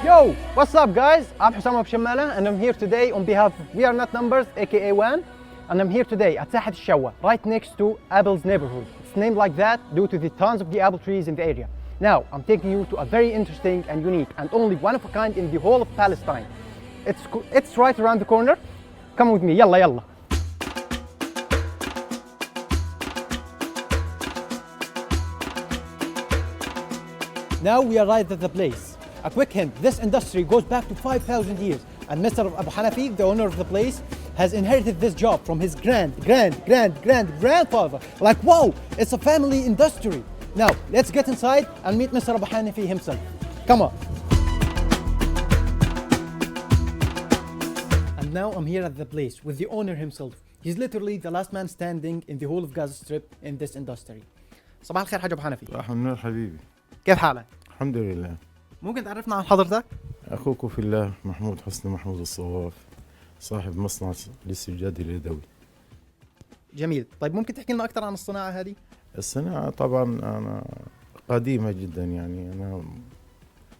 Yo, what's up guys? I'm Hussam Abushammalh and I'm here today on behalf of We Are Not Numbers aka WAN, and I'm here today at Saahat al-Shawwa, right next to Apple's neighborhood. It's named like that due to the tons of the apple trees in the area. Now, I'm taking you to a very interesting and unique and only one of a kind in the whole of Palestine. It's right around the corner. Come with me, yalla yalla. Now we are right at the place. A quick hint, this industry goes back to 5,000 years, and Mr. Abu Hanafi, the owner of the place, has inherited this job from his grandfather. Like wow, it's a family industry. Now, let's get inside and meet Mr. Abu Hanafi himself. Come on. And now I'm here at the place with the owner himself. He's literally the last man standing in the whole of Gaza Strip in this industry. صباح الخير حاج أبو حنفي. صباح النور حبيبي. كيف حالك؟ الحمد لله. ممكن تعرفنا عن حضرتك؟ أخوك في الله محمود حسني محمود الصواف، صاحب مصنع للسجاد اليدوي. جميل، طيب ممكن تحكي لنا أكثر عن الصناعة هذه؟ الصناعة طبعا أنا قديمة جدا، يعني أنا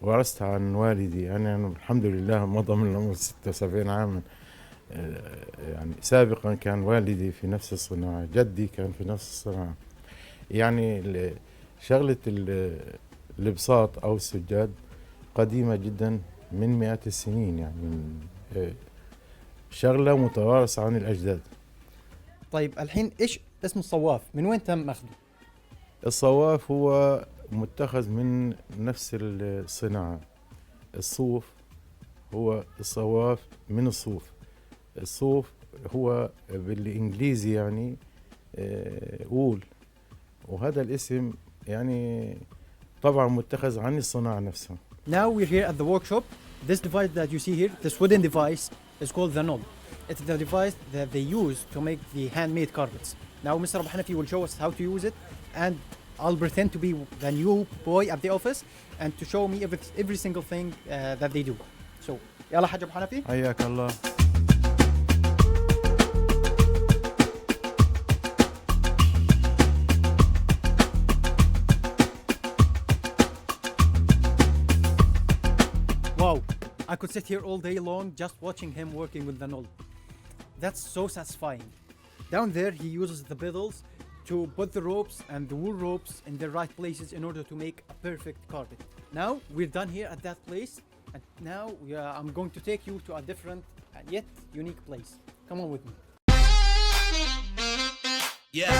ورثتها عن والدي. يعني أنا الحمد لله مضى من العمر 76 عاما. يعني سابقا كان والدي في نفس الصناعة، جدي كان في نفس الصناعة. يعني شغلة البساط أو السجاد قديمة جدا من مئات السنين، يعني شغلة متوارثة عن الأجداد. طيب الحين إيش اسم الصواف؟ من وين تم أخذه؟ الصواف هو متخذ من نفس الصناعة. الصوف هو الصواف من الصوف. الصوف هو بالإنجليزي يعني وول، وهذا الاسم يعني طبعا متخذ عن الصناعة نفسها. Now we're here at the workshop. This device that you see here, this wooden device, is called the knoll. It's the device that they use to make the handmade carpets. Now Mr. Abu Hanafi will show us how to use it, and I'll pretend to be the new boy at the office and to show me every single thing that they do. So, يلا حاج أبو حنفي. حياك الله. Wow, I could sit here all day long just watching him working with the knoll. That's so satisfying. Down there he uses the pedals to put the ropes and the wool ropes in the right places in order to make a perfect carpet. Now we're done here at that place, and now I'm going to take you to a different and yet unique place. Come on with me. Yeah.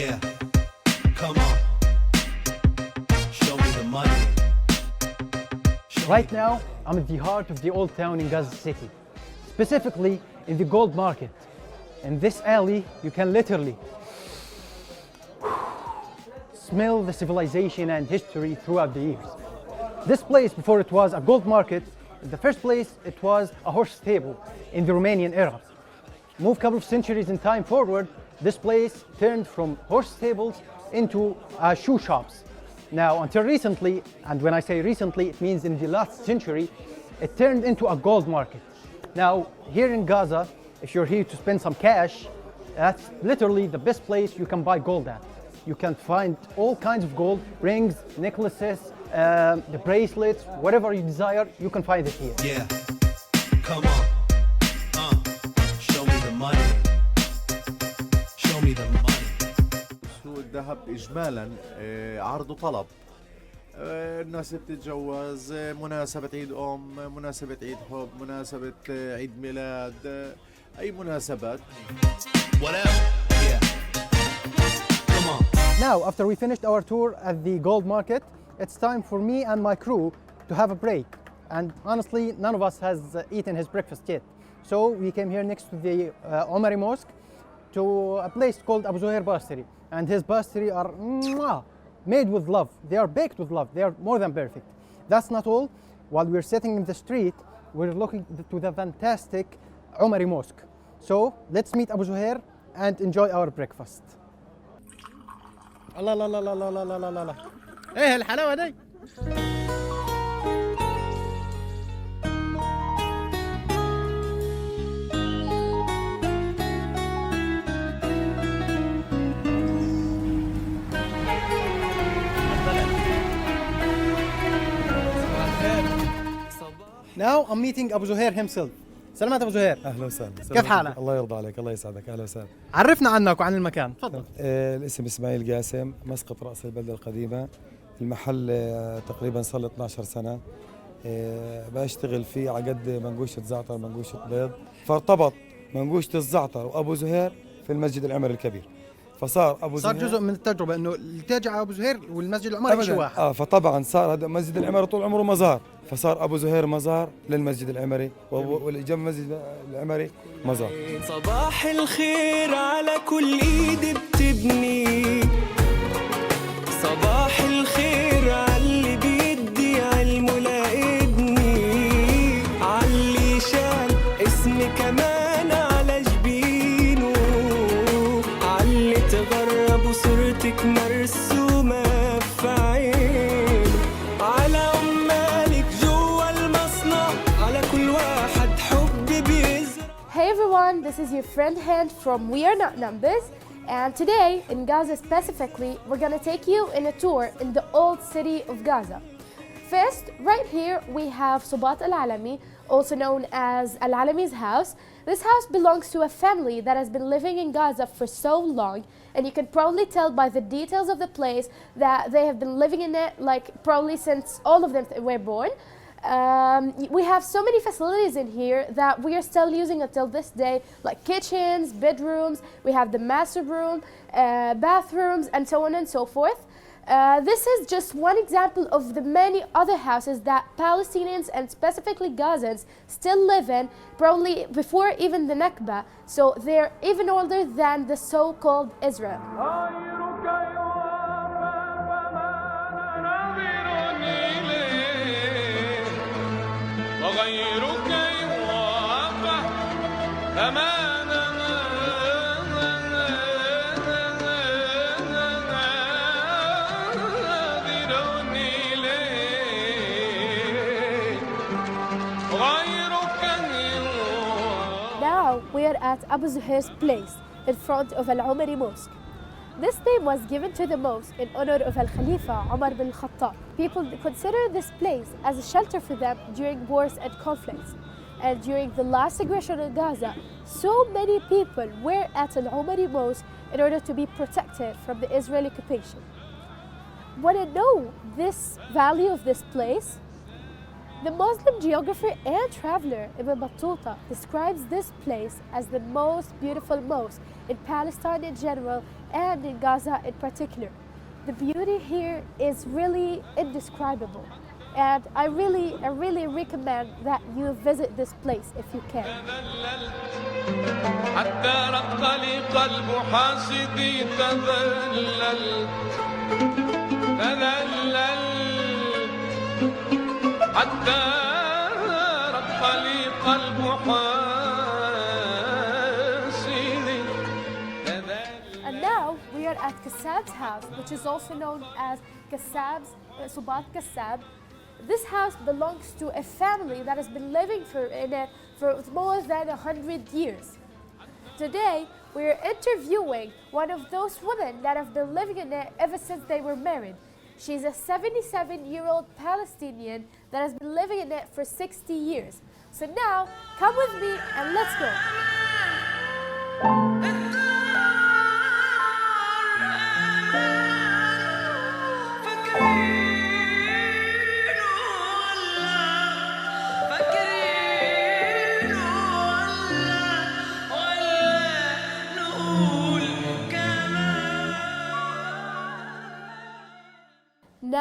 Yeah, come on, show me the money. Right now, I'm at the heart of the old town in Gaza City, specifically in the gold market. In this alley, you can literally smell the civilization and history throughout the years. This place, before it was a gold market, in the first place, it was a horse stable in the Romanian era. Move a couple of centuries in time forward, this place turned from horse stables into shoe shops. Now, until recently, and when I say recently, it means in the last century, it turned into a gold market. Now, here in Gaza, if you're here to spend some cash, that's literally the best place you can buy gold at. You can find all kinds of gold, rings, necklaces, the bracelets, whatever you desire, you can find it here. Yeah, come on, show me the money. سوق الذهب إجمالاً عرض وطلب. الناس بتتجوز، مناسبة عيد مناسبة عيد حب، مناسبة عيد ميلاد، أي مناسبات. Whatever. Yeah. Come on. Now, after we finished our tour at the gold market, it's time for me and my crew to have a break. And honestly, none of us has eaten his breakfast yet. So we came here next to the Omary Mosque to a place called Abu-Zuhair pastry. And his pastry are made with love. They are baked with love. They are more than perfect. That's not all. While we're sitting in the street, we're looking to the fantastic Omary Mosque. So let's meet Abu-Zuhair and enjoy our breakfast. الله الله الله الله الله الله الله الله ايه الحلاوه دي. Now I'm meeting Abu-Zuhair himself. سلامات أبو-Zuhair. اهلا وسهلا. كيف حالك؟ الله يرضى عليك، الله يسعدك، اهلا وسهلا. عرفنا عنك وعن المكان، تفضل. الاسم اسماعيل قاسم، مسقط راس البلده القديمه. المحل تقريبا صار له 12 سنه. بشتغل فيه على قد منقوشه زعتر منقوشه بيض، فارتبط منقوشه الزعتر وابو-Zuhair في المسجد العمري الكبير. فصار ابو-Zuhair صار جزء من التجربه انه اللي تاجي على ابو-Zuhair والمسجد العمري شيء واحد. فطبعا صار هذا المسجد العمري طول عمره مزار، فصار ابو-Zuhair مزار للمسجد العمري، والجنب المسجد العمري مزار. صباح الخير على كل ايد بتبني، صباح الخير عاللي بيدي علمه لابني، عاللي شال اسمي كمان على جبينه، عاللي تغرب وصورتك مرسومة في عينه، على عمالك جوا المصنع، على كل واحد حب بيزرع. Hey everyone, this is your friend Hind from We Are Not Numbers, and today in Gaza specifically, we're gonna take you in a tour in the old city of Gaza. First, right here we have Subat Al-Alami, also known as Al-Alami's house. This house belongs to a family that has been living in Gaza for so long, and you can probably tell by the details of the place that they have been living in it like probably since all of them were born. We have so many facilities in here that we are still using until this day, like kitchens, bedrooms, we have the master room, bathrooms, and so on and so forth. This is just one example of the many other houses that Palestinians and specifically Gazans still live in, probably before even the Nakba, so they're even older than the so-called Israel. Now we are at Abu-Zuhair's place in front of Al-Omary Mosque. This name was given to the mosque in honor of Al-Khalifa Umar bin Khattab. People consider this place as a shelter for them during wars and conflicts. And during the last aggression in Gaza, so many people were at Al-Omary Mosque in order to be protected from the Israeli occupation. Want to know this value of this place? The Muslim geographer and traveler Ibn Battuta describes this place as the most beautiful mosque in Palestine in general and in Gaza in particular. The beauty here is really indescribable, and I really recommend that you visit this place if you can. And now we are at Kassab's house, which is also known as Subat Kassab. This house belongs to a family that has been living in it for more than 100 years. Today, we are interviewing one of those women that have been living in it ever since they were married. She's a 77-year-old Palestinian that has been living in it for 60 years. So now, come with me and let's go.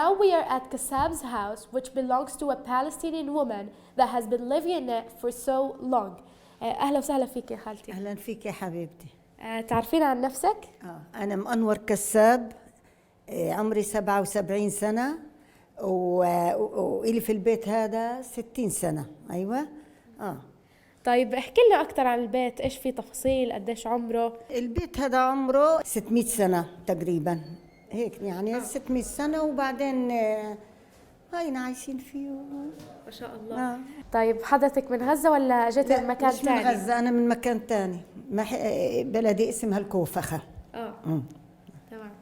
Now we are at Kassab's house, which belongs to a Palestinian woman that has been living in it for so long. أهلا وسهلا فيك يا خالتي. أهلا فيك يا حبيبتي. تعرفين عن نفسك؟ أنا أنور كساب، عمري 77 سنة وإلي في البيت هذا 60 سنة. أيوة. طيب احكي لنا أكثر عن البيت، إيش في تفاصيل، قديش عمره؟ البيت هذا عمره 600 سنة تقريبا، هيك يعني 600 سنة، وبعدين هاينا عايشين فيه. ما شاء الله. طيب حضرتك من غزة ولا جيت من مكان مش ثاني؟ من غزة، أنا من مكان ثاني، بلدي اسمها الكوفخة. تمام.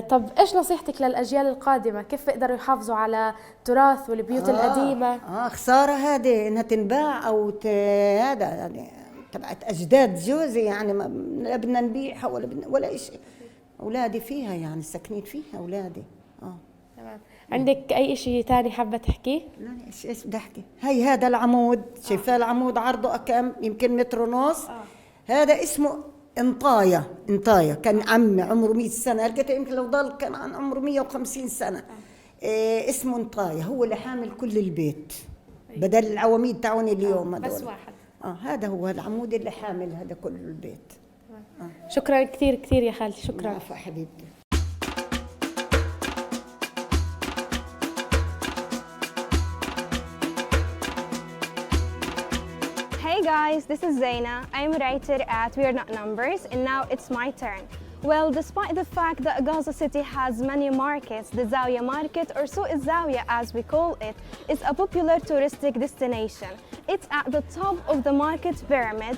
طب إيش نصيحتك للأجيال القادمة؟ كيف بيقدروا يحافظوا على التراث والبيوت القديمة؟ خسارة هذه إنها تنباع أو هذا يعني تبعت أجداد جوزي، يعني لا بدنا نبيعها ولا شيء. أولادي فيها يعني ساكنين فيها أولادي. تمام. عندك أي شيء تاني حابة تحكيه؟ لا إيش بدي أحكي؟ هي هذا العمود، شايفاه العمود عرضه كم؟ يمكن متر ونص. هذا اسمه انطايا، كان عمي عمره 100 سنة، لقيته يمكن لو ضل كان عن عمره 150 سنة. اسمه انطايا، هو اللي حامل كل البيت بدل العواميد تاعوني اليوم هذول. بس واحد. هذا هو العمود اللي حامل هذا كل البيت. شكرا كثير كثير يا خالتي، شكرا. عفوا حبيبتي. Hey guys, this is Zina. I'm a writer at We Are Not Numbers, and now it's my turn. Well, despite the fact that Gaza City has many markets, the Zawiya market, or Suq al-Zawiya as we call it, is a popular touristic destination. It's at the top of the market pyramid,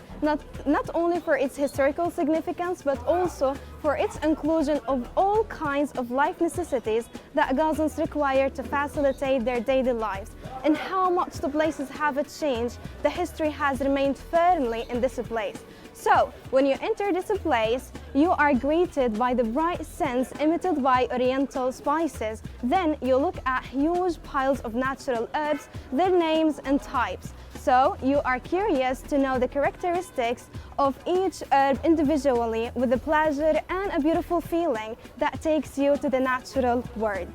not only for its historical significance, but also for its inclusion of all kinds of life necessities that Gazans require to facilitate their daily lives. And how much the places have changed, the history has remained firmly in this place. So, when you enter this place, you are greeted by the bright scents emitted by oriental spices. Then you look at huge piles of natural herbs, their names and types. So, you are curious to know the characteristics of each herb individually with a pleasure and a beautiful feeling that takes you to the natural world.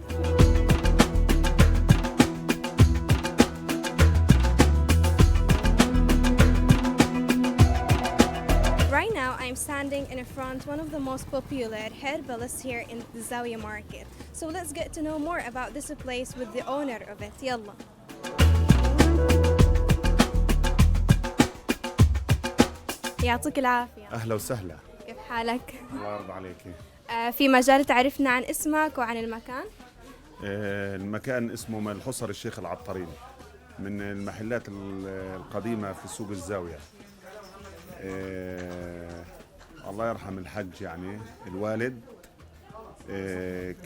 Right now, I'm standing in front of one of the most popular herbalists here in the Zawiya market. So let's get to know more about this place with the owner of it. Yalla. يعطيك العافية. أهلا وسهلا. كيف حالك؟ الله يرضى عليك. في مجال تعرفنا عن اسمك وعن المكان؟ المكان اسمه الحصري الشيخ العطارين، من المحلات القديمة في سوق الزاوية. الله يرحم الحج يعني الوالد،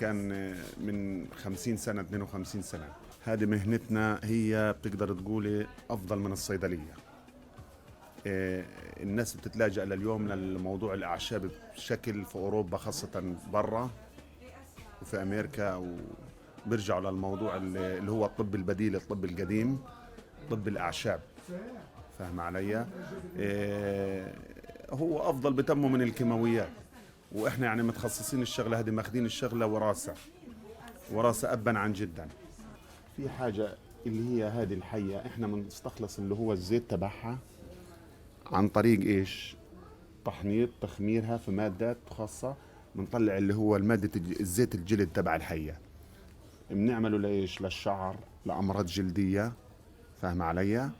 كان من 50 سنة 52 سنة. هذه مهنتنا، هي بتقدر تقولي أفضل من الصيدلية. الناس بتتلاجأ لليوم للموضوع الأعشاب بشكل في أوروبا، خاصة برا وفي أمريكا، وبيرجعوا للموضوع اللي هو الطب البديل، الطب القديم، طب الأعشاب. فاهم علي؟ هو أفضل بتمه من الكيماويات، وإحنا يعني متخصصين الشغلة هذه، ماخذين الشغلة وراسة أبا عن جدا. في حاجة اللي هي هذه الحية، إحنا بنستخلص اللي هو الزيت تبعها عن طريق إيش؟ تخميرها في مادات خاصة، بنطلع اللي هو المادة الزيت الجلد تبع الحية، بنعمله لإيش؟ للشعر، لأمراض جلدية. فاهم علي؟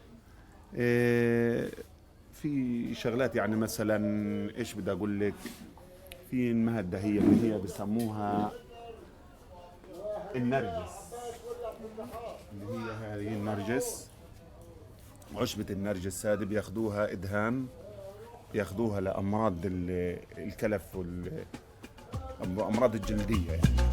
في شغلات يعني مثلا إيش بدي أقول لك، في المادة هي اللي هي بسموها النرجس، اللي هي هذه النرجس، عشبة النرجس هذه بياخدوها إدهان، بياخدوها لأمراض الكلف والأمراض الجلدية يعني.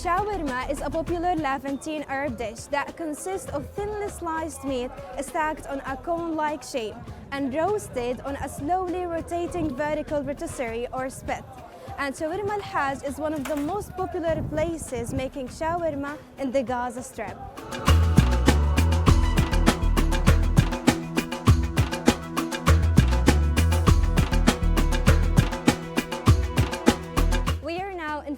Shawarma is a popular Levantine herb dish that consists of thinly sliced meat stacked on a cone-like shape and roasted on a slowly rotating vertical rotisserie or spit. And Shawarma Al-Hajj is one of the most popular places making shawarma in the Gaza Strip.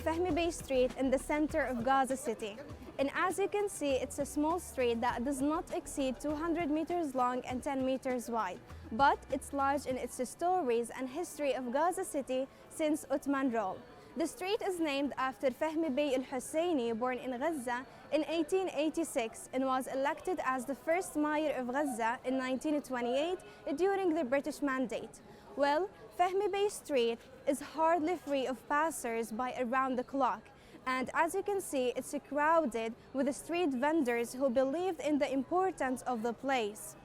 Fahmy Bey Street in the center of Gaza City. And as you can see, it's a small street that does not exceed 200 meters long and 10 meters wide. But it's large in its stories and history of Gaza City since Ottoman rule. The street is named after Fahmy Bey al-Husseini, born in Gaza in 1886 and was elected as the first mayor of Gaza in 1928 during the British Mandate. Well, Fahmy Bey Street is hardly free of passers by around the clock. And as you can see, it's crowded with street vendors who believed in the importance of the place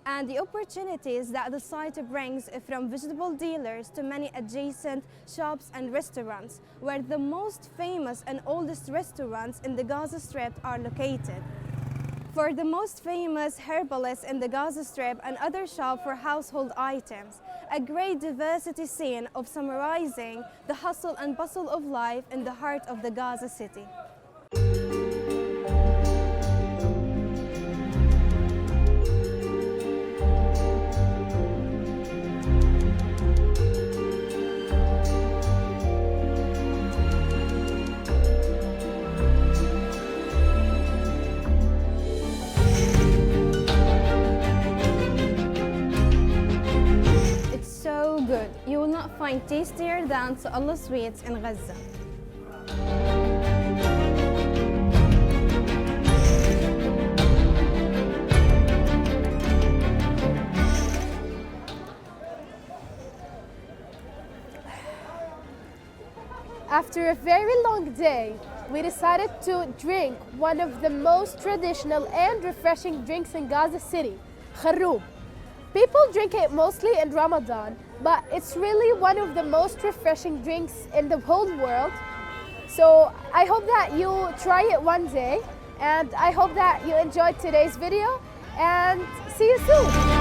and the opportunities that the site brings, from vegetable dealers to many adjacent shops and restaurants, where the most famous and oldest restaurants in the Gaza Strip are located. For the most famous herbalists in the Gaza Strip and other shops for household items, a great diversity scene of summarizing the hustle and bustle of life in the heart of the Gaza City. Good. You will not find tastier than Allah sweets in Gaza. After a very long day, we decided to drink one of the most traditional and refreshing drinks in Gaza City, kharoob. People drink it mostly in Ramadan, but it's really one of the most refreshing drinks in the whole world. So I hope that you try it one day, and I hope that you enjoyed today's video, and see you soon.